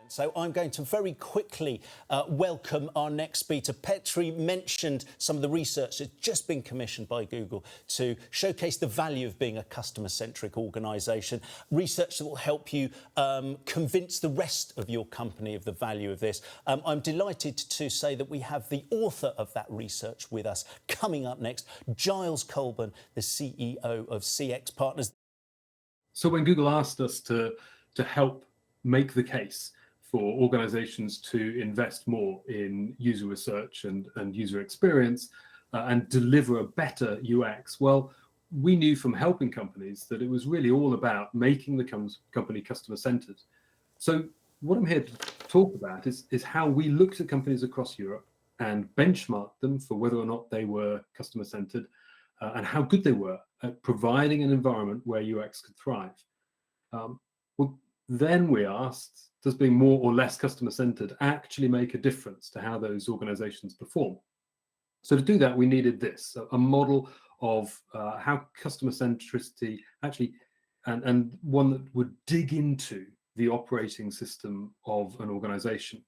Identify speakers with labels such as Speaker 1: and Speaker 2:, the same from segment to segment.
Speaker 1: So I'm going to very quickly welcome our next speaker. Petri mentioned some of the research that's just been commissioned by Google to showcase the value of being a customer-centric organisation. Research that will help you convince the rest of your company of the value of this. I'm delighted to say that we have the author of that research with us coming up next, Giles Colburn, the CEO of CX Partners.
Speaker 2: So when Google asked us to help make the case for organizations to invest more in user research and user experience and deliver a better UX, well, we knew from helping companies that it was really all about making the company customer-centered. So what I'm here to talk about is how we looked at companies across Europe and benchmarked them for whether or not they were customer-centered and how good they were at providing an environment where UX could thrive. Well, then we asked, does being more or less customer-centered actually make a difference to how those organizations perform? So to do that, we needed this, a model of how customer centricity actually, and one that would dig into the operating system of an organization.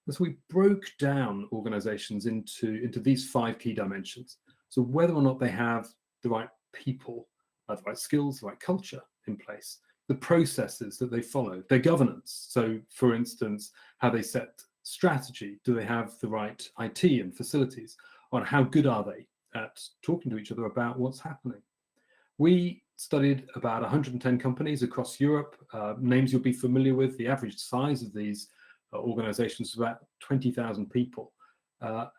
Speaker 2: So we broke down organizations into these 5 key dimensions. So whether or not they have the right people, the right skills, the right culture in place, the processes that they follow, their governance. So for instance, how they set strategy, do they have the right IT and facilities, on how good are they at talking to each other about what's happening. We studied about 110 companies across Europe, names you'll be familiar with. The average size of these organizations is about 20,000 people.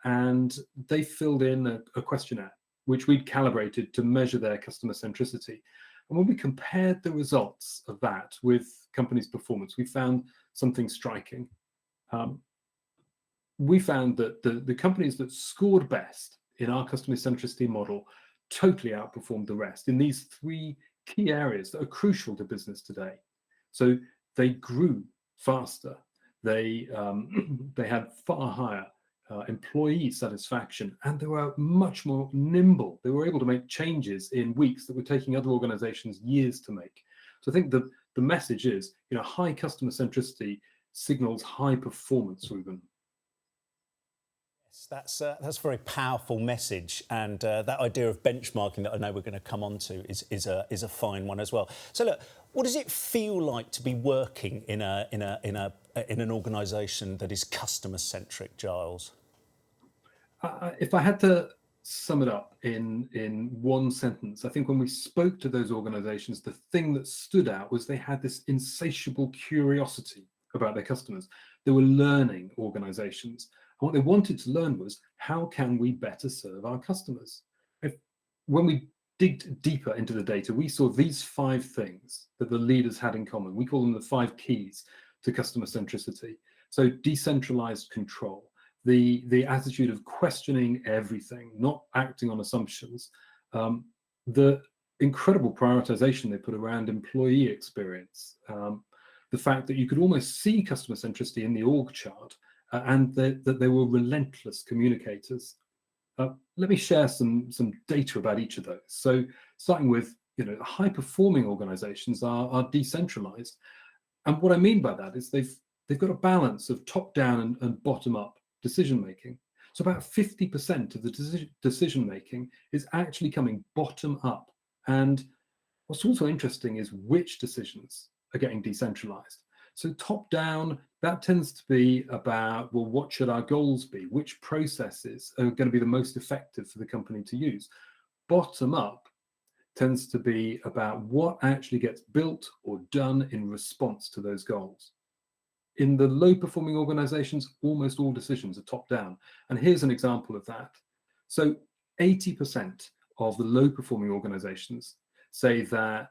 Speaker 2: And they filled in a questionnaire, which we'd calibrated to measure their customer centricity. And when we compared the results of that with companies' performance, we found something striking. We found that the companies that scored best in our customer centricity model totally outperformed the rest in these 3 key areas that are crucial to business today. So they grew faster. They had far higher employee satisfaction, and they were much more nimble. They were able to make changes in weeks that were taking other organizations years to make. So I think the message is, high customer centricity signals high performance, Ruben.
Speaker 1: That's a very powerful message, and that idea of benchmarking that I know we're going to come on to is a fine one as well. So look, what does it feel like to be working in an organisation that is customer centric, Giles?
Speaker 2: If I had to sum it up in one sentence, I think when we spoke to those organizations, the thing that stood out was they had this insatiable curiosity about their customers. They were learning organizations. And what they wanted to learn was, how can we better serve our customers? When we digged deeper into the data, we saw these 5 things that the leaders had in common. We call them the 5 keys to customer centricity. So decentralized control, the attitude of questioning everything, not acting on assumptions, the incredible prioritization they put around employee experience, the fact that you could almost see customer centricity in the org chart, and that they were relentless communicators. Let me share some data about each of those. So starting with, high performing organizations are decentralized. And what I mean by that is they've got a balance of top down and bottom up decision making. So about 50% of the decision making is actually coming bottom up. And what's also interesting is which decisions are getting decentralized. So top down, that tends to be about, well, what should our goals be? Which processes are going to be the most effective for the company to use? Bottom up tends to be about what actually gets built or done in response to those goals. In the low performing organizations, almost all decisions are top down. And here's an example of that. So 80% of the low performing organizations say that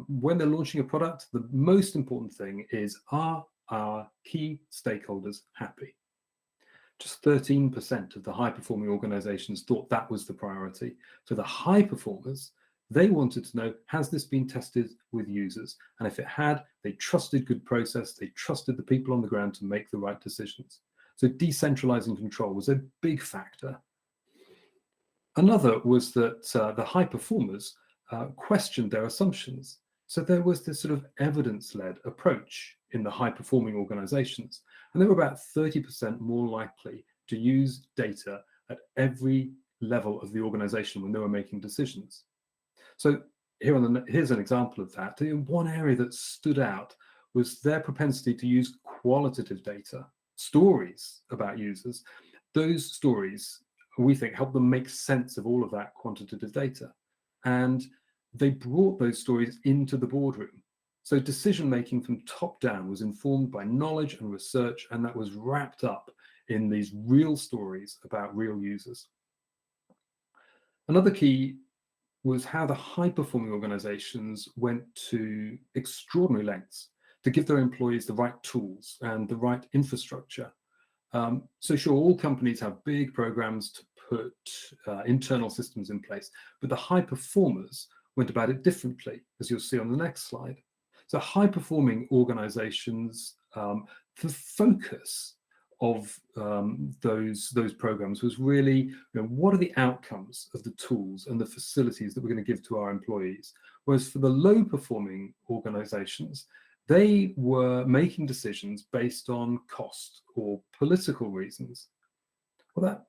Speaker 2: when they're launching a product, the most important thing is, are our key stakeholders happy? Just 13% of the high-performing organizations thought that was the priority. So the high performers, they wanted to know, has this been tested with users? And if it had, they trusted good process, they trusted the people on the ground to make the right decisions. So decentralizing control was a big factor. Another was that the high performers questioned their assumptions. So there was this sort of evidence-led approach in the high-performing organizations, and they were about 30% more likely to use data at every level of the organization when they were making decisions. So here's an example of that. One area that stood out was their propensity to use qualitative data, stories about users. Those stories, we think, help them make sense of all of that quantitative data. And they brought those stories into the boardroom. So decision making from top down was informed by knowledge and research, and that was wrapped up in these real stories about real users. Another key was how the high-performing organizations went to extraordinary lengths to give their employees the right tools and the right infrastructure. So sure, all companies have big programs to put internal systems in place, but the high performers went about it differently, as you'll see on the next slide. So high-performing organizations, the focus of those programs was really, what are the outcomes of the tools and the facilities that we're going to give to our employees? Whereas for the low-performing organizations, they were making decisions based on cost or political reasons. What that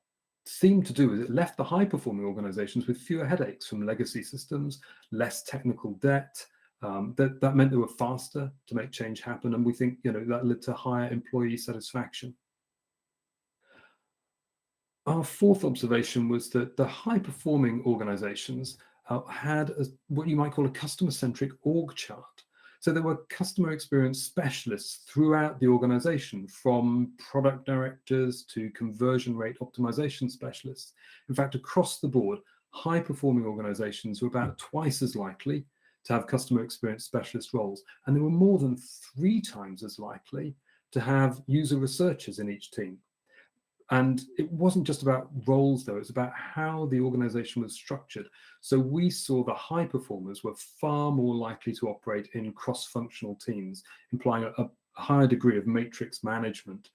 Speaker 2: seemed to do is it left the high-performing organizations with fewer headaches from legacy systems, less technical debt. That meant they were faster to make change happen, and we think that led to higher employee satisfaction. Our fourth observation was that the high-performing organizations had what you might call a customer-centric org chart. So there were customer experience specialists throughout the organization, from product directors to conversion rate optimization specialists. In fact, across the board, high-performing organizations were about twice as likely to have customer experience specialist roles, and they were more than 3 times as likely to have user researchers in each team. And it wasn't just about roles, though, it's about how the organization was structured. So we saw the high performers were far more likely to operate in cross-functional teams, implying a higher degree of matrix management.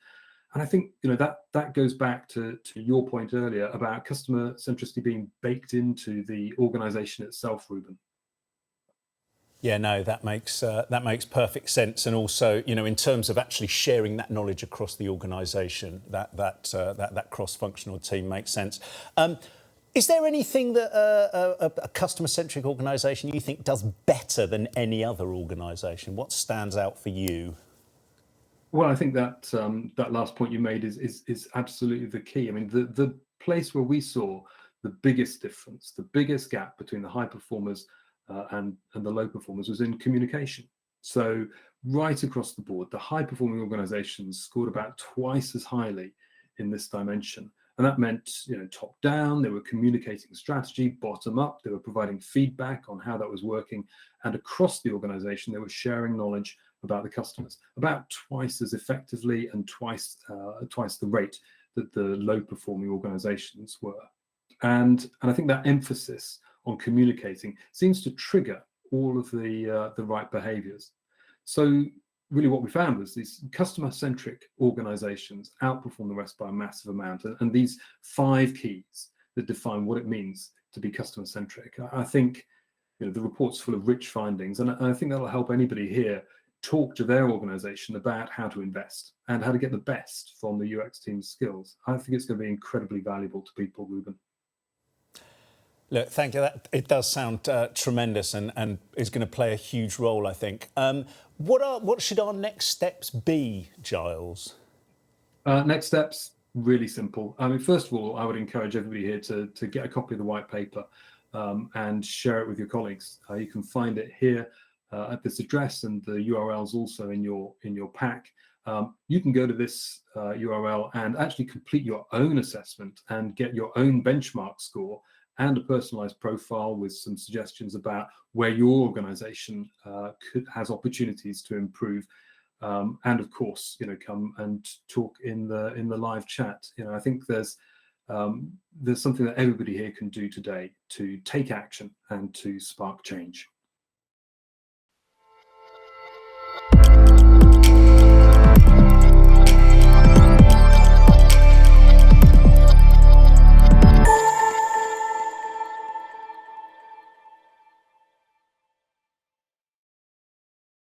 Speaker 2: And I think that goes back to your point earlier about customer centricity being baked into the organization itself, Ruben.
Speaker 1: Yeah, no, that makes perfect sense, and also, in terms of actually sharing that knowledge across the organisation, that cross-functional team makes sense. Is there anything that a customer-centric organisation you think does better than any other organisation? What stands out for you?
Speaker 2: Well, I think that that last point you made is absolutely the key. I mean, the place where we saw the biggest difference, the biggest gap between the high performers and the low performers was in communication. So right across the board, the high performing organizations scored about twice as highly in this dimension. And that meant, top down, they were communicating strategy, bottom up, they were providing feedback on how that was working. And across the organization, they were sharing knowledge about the customers, about twice as effectively and twice the rate that the low performing organizations were. And I think that emphasis on communicating seems to trigger all of the right behaviors. So really what we found was these customer-centric organizations outperform the rest by a massive amount. And these 5 keys that define what it means to be customer-centric, I think the report's full of rich findings. And I think that'll help anybody here talk to their organization about how to invest and how to get the best from the UX team's skills. I think it's going to be incredibly valuable to people, Ruben.
Speaker 1: Look, thank you. It does sound tremendous and is going to play a huge role, I think. What should our next steps be, Giles?
Speaker 2: Next steps, really simple. I mean, first of all, I would encourage everybody here to get a copy of the white paper and share it with your colleagues. You can find it here at this address, and the URL's also in your pack. You can go to this URL and actually complete your own assessment and get your own benchmark score and a personalized profile with some suggestions about where your organization has opportunities to improve. And of course, come and talk in the live chat. I think there's something that everybody here can do today to take action and to spark change.